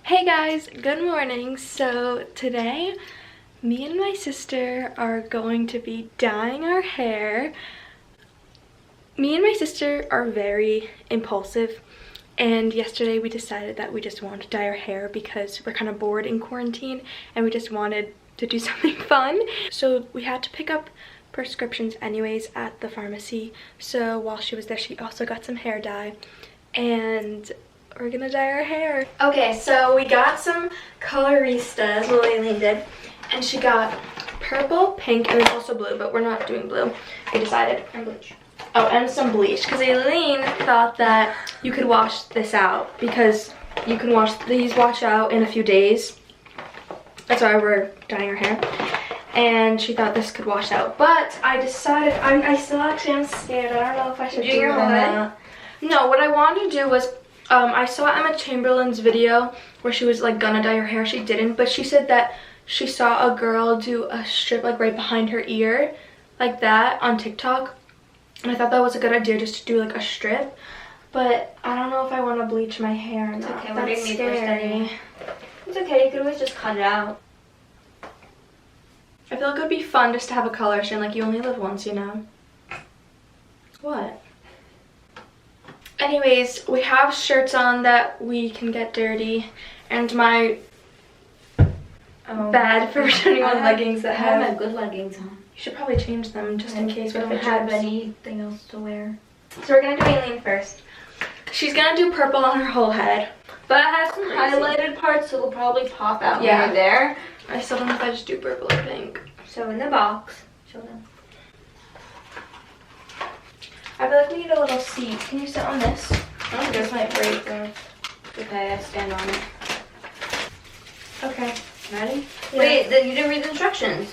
Hey guys, good morning. So today me and my sister are going to be dyeing our hair. Me and my sister are very impulsive, and yesterday we decided that we just wanted to dye our hair because we're kind of bored in quarantine and we just wanted to do something fun. So we had to pick up prescriptions anyways at the pharmacy. So while she was there, she also got some hair dye and we're gonna dye our hair. Okay, so we got some coloristas, Lily did, and she got purple, pink, and then also blue, but we're not doing blue. We decided. And bleach. Oh, and some bleach, because Aileen thought that you could wash this out because you can wash these out in a few days. That's why we're dyeing our hair. And she thought this could wash out, but I decided, I still actually am scared. I don't know if I should do your whole head? No, what I wanted to do was, I saw Emma Chamberlain's video where she was like gonna dye her hair. She didn't, but she said that she saw a girl do a strip like right behind her ear, like that, on TikTok. And I thought that was a good idea, just to do like a strip. But I don't know if I want to bleach my hair or not. It's okay, that's scary. It's okay, you could always just cut it out. I feel like it would be fun just to have a color strand, like you only live once, you know? What? Anyways, we have shirts on that we can get dirty, and my bad for returning on leggings that I have my good leggings on. You should probably change them just in case we don't have anything else to wear. So we're gonna do Aileen first. She's gonna do purple on her whole head. But I have some highlighted parts, so it'll probably pop out Yeah. right there. I still don't know if I just do purple or pink. So in the box, show them. I feel like we need a little seat. Can you sit on this? I think this might break though. Okay, I stand on it. Okay. Ready? Yeah. Wait, you didn't read the instructions.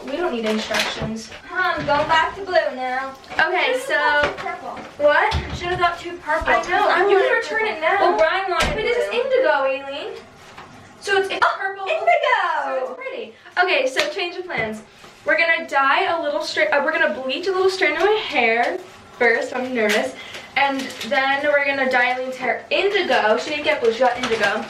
We don't need instructions. I'm going back to blue now. Okay, so Purple. what? Should have got two purple. I know. You can return it now. Well, Brian wanted But this is blue. indigo, Aileen. So it's purple. So Indigo. it's pretty. Okay, so change of plans. We're gonna dye a little straight. We're gonna bleach a little strand of my hair first. I'm nervous, and then we're gonna dye Aileen's hair indigo. She didn't get blue. She got indigo.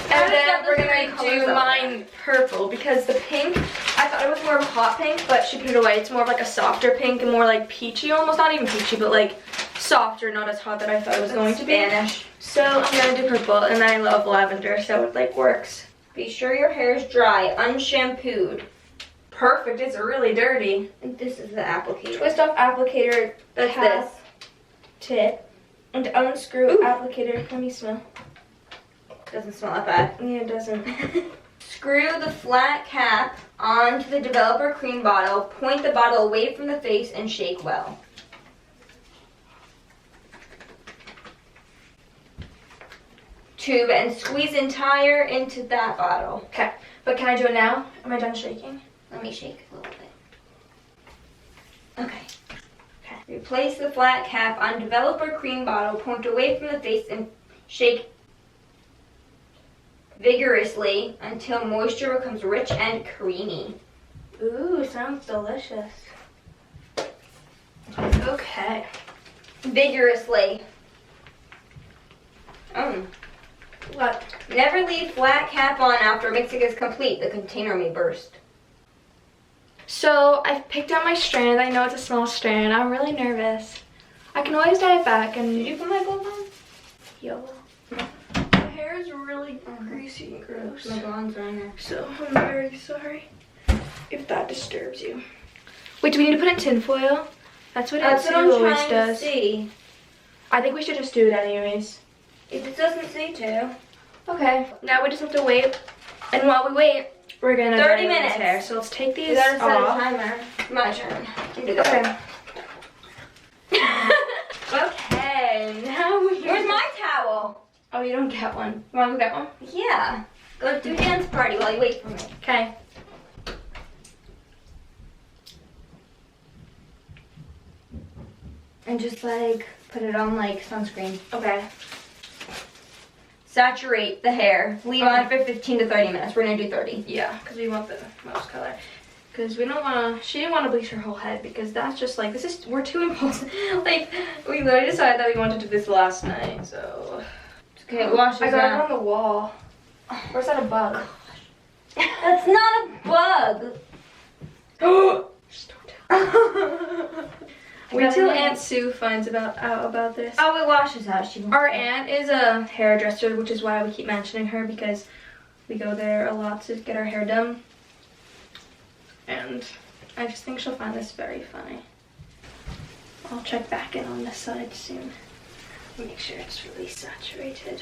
And then we're gonna do mine purple because the pink, I thought it was more of a hot pink, but she put it away. It's more of like a softer pink and more like peachy, almost not even peachy, but like softer, not as hot that I thought it was going to be. Spanish. So I'm gonna do purple, and I love lavender, so it like works. Be sure your hair is dry, unshampooed. Perfect. It's really dirty. And this is the applicator. Twist off applicator. That's cap this. tip and unscrew applicator. Let me smell. Doesn't smell that bad. Yeah, it doesn't. Screw the flat cap onto the developer cream bottle. Point the bottle away from the face and shake well. Tube and squeeze entire into that bottle. Okay, but can I do it now? Am I done shaking? Let me shake a little bit. Okay. Replace the flat cap on developer cream bottle. Point away from the face and shake vigorously until moisture becomes rich and creamy. Ooh, sounds delicious. Okay. Vigorously. What? Never leave flat cap on after mixing is complete. The container may burst. So I've picked out my strand. I know it's a small strand. I'm really nervous. I can always dye it back. And Did you put my glove on? yellow. My hair is really greasy and gross. My blonde's right here. So I'm very sorry if that disturbs you. Wait, do we need to put in tinfoil? That's what That's Etsy what I'm always trying does. to see. I think we should just do it anyways. If it doesn't say to. Okay. Now we just have to wait. And while we wait, we're gonna 30 dye minutes. Ailen's hair. So let's take these You gotta set off. a timer. My turn. Okay. Okay. Now we. Where's my towel? Oh, you don't get one. You want to go get one? Yeah. Go do dance party while you wait for me. Okay. And just like put it on like sunscreen. Okay. Saturate the hair. Leave on for 15 to 30 minutes. We're gonna do 30. Yeah, because we want the most color. Because we don't want to, she didn't want to bleach her whole head because that's just like, we're too impulsive. Like, we literally decided that we wanted to do this last night, so. It's Okay, it washes I got it out. on the wall. Or is that a bug? That's not a bug. Just don't tell. Wait till Aunt Sue finds out about this. Oh, it washes out. Our aunt is a hairdresser, which is why we keep mentioning her, because we go there a lot to get our hair done. And I just think she'll find this very funny. I'll check back in on this side soon. Make sure it's really saturated.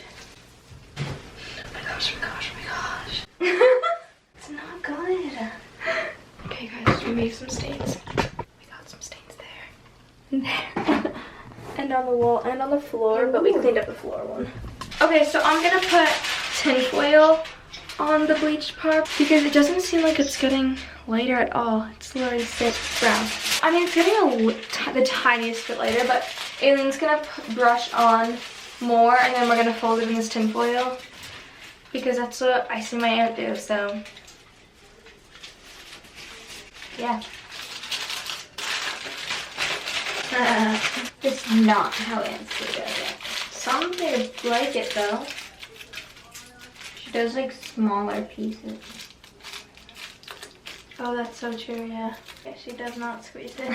Oh my gosh, oh my gosh, oh my gosh. It's not good. Okay guys, we made some stains. We got some stains there. There. And on the wall and on the floor, but we cleaned up the floor one. Okay, so I'm gonna put tinfoil on the bleached part because it doesn't seem like it's getting lighter at all. It's literally brown. I mean, it's getting the tiniest bit lighter, but Aileen's gonna brush on more and then we're gonna fold it in this tinfoil because that's what I see my aunt do, so yeah. It's not how Aunt Sue does it. Some they like it though. She does like smaller pieces. Oh, that's so true, yeah. Yeah, she does not squeeze it.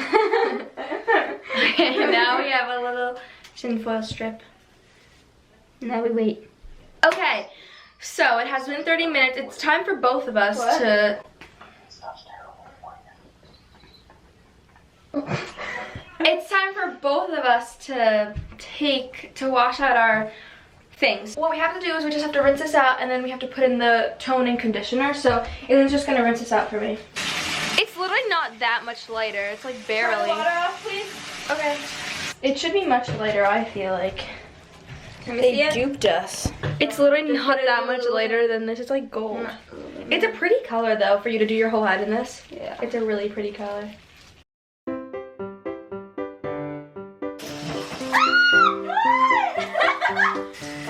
Okay, now we have a little tinfoil strip. Now we wait. Okay, so it has been 30 minutes. It's time for both of us to... It's time for both of us to wash out our things. What we have to do is we just have to rinse this out and then we have to put in the tone and conditioner. So Aileen's just gonna rinse this out for me. It's literally not that much lighter. It's like barely. Turn the water off, please. Okay. It should be much lighter, I feel like. They duped us. It's literally not that much lighter than this. It's like gold. It's a pretty color though for you to do your whole head in this. Yeah. It's a really pretty color.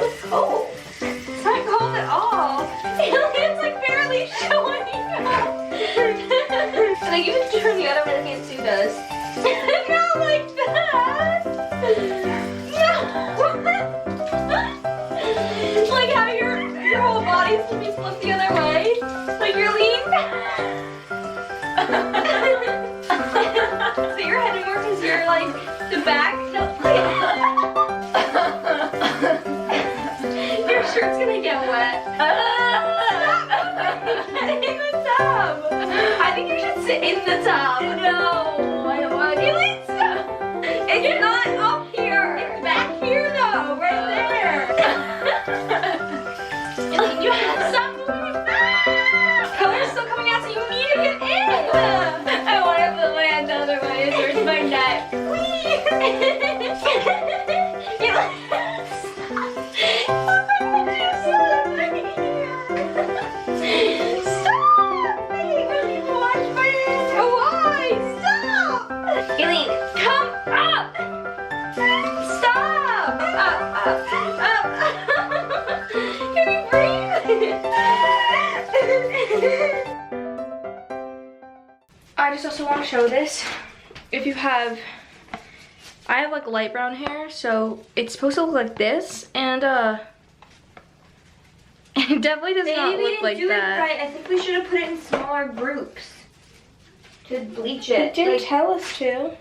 It's cold. It's not cold at all. It's like barely showing up. And I even turn the other way like Aunt Sue does. Not like that. No. Like how your whole body's to be flipped the other way. Like you're leaning back. So your head more because you're like the back. No. Your shirt's gonna get wet. Get in the tub. I think you should sit in the tub. No, I don't want to. It's not up here. It's back here though, right there. You have to stop moving. Color's still coming out, so you need to get in. I want to put my hand the other way. It hurts my neck. I just also want to show this. If you have, I have like light brown hair, so it's supposed to look like this, and it definitely does not look like that. Right. I think we should have put it in smaller groups to bleach it. You didn't tell us to.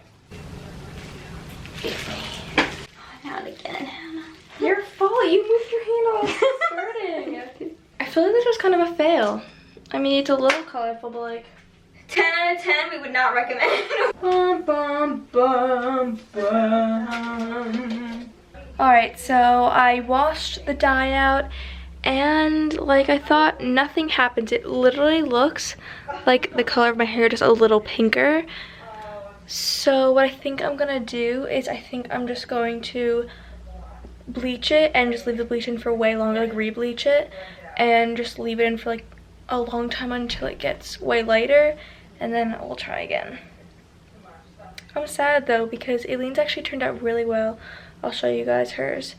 Not again, Hannah. Your fault. You moved your hand all starting. I feel like this was kind of a fail. I mean, it's a little colorful, but like 10 out of 10, we would not recommend. Bum, bum, bum, bum. Alright, so I washed the dye out and like I thought, nothing happened. It literally looks like the color of my hair, just a little pinker. So what I think I'm gonna do is I think I'm just going to bleach it and just leave the bleach in for way longer, like re-bleach it and just leave it in for like a long time until it gets way lighter, and then we'll try again. I'm sad though because Aileen's actually turned out really well. I'll show you guys hers,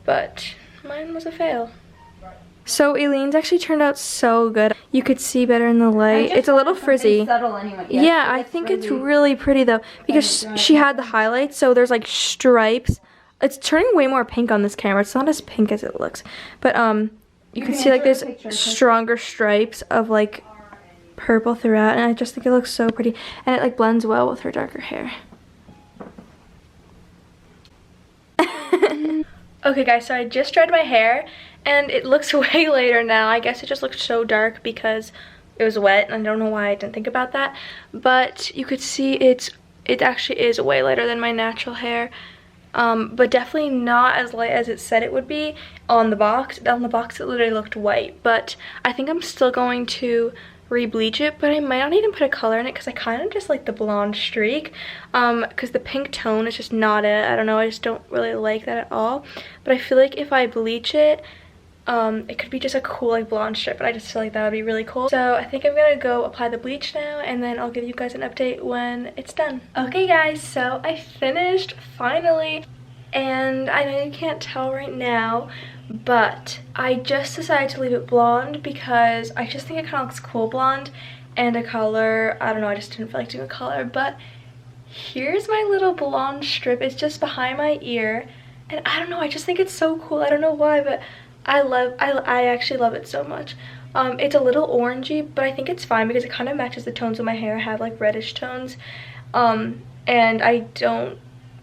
but mine was a fail. So Aileen's actually turned out so good. You could see better in the light. It's a little frizzy. Subtle anyway. Yeah, I think it's really pretty though because she had the highlights, so there's like stripes It's turning way more pink on this camera. It's not as pink as it looks. But you can see like there's stronger stripes of like purple throughout, and I just think it looks so pretty, and it like blends well with her darker hair. Okay guys, so I just dried my hair and it looks way later now. I guess it just looks so dark because it was wet, and I don't know why I didn't think about that, but you could see it actually is way lighter than my natural hair. But definitely not as light as it said it would be on the box. On the box it literally looked white, but I think I'm still going to re-bleach it, but I might not even put a color in it because I kind of just like the blonde streak, because the pink tone is just not it. I don't know, I just don't really like that at all, but I feel like if I bleach it, it could be just a cool like blonde strip, and I just feel like that would be really cool. So I think I'm gonna go apply the bleach now, and then I'll give you guys an update when it's done. Okay guys, so I finished finally, and I know you can't tell right now, but I just decided to leave it blonde because I just think it kind of looks cool blonde, and a color, I don't know, I just didn't feel like doing a color. But here's my little blonde strip. It's just behind my ear, and I don't know, I just think it's so cool. I don't know why, but I actually love it so much. It's a little orangey, but I think it's fine because it kind of matches the tones of my hair. I have like reddish tones, and I don't,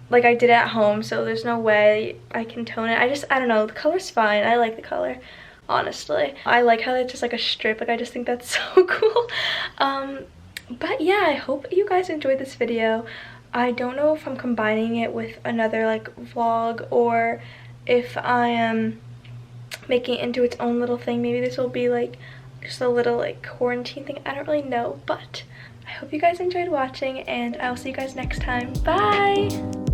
like, I did it at home, so there's no way I can tone it. I don't know, the color's fine. I like the color, honestly. I like how it's just like a strip. Like, I just think that's so cool. But yeah, I hope you guys enjoyed this video. I don't know if I'm combining it with another like vlog, or if I am making it into its own little thing. Maybe this will be like just a little like quarantine thing. I don't really know, but I hope you guys enjoyed watching, and I'll see you guys next time. Bye!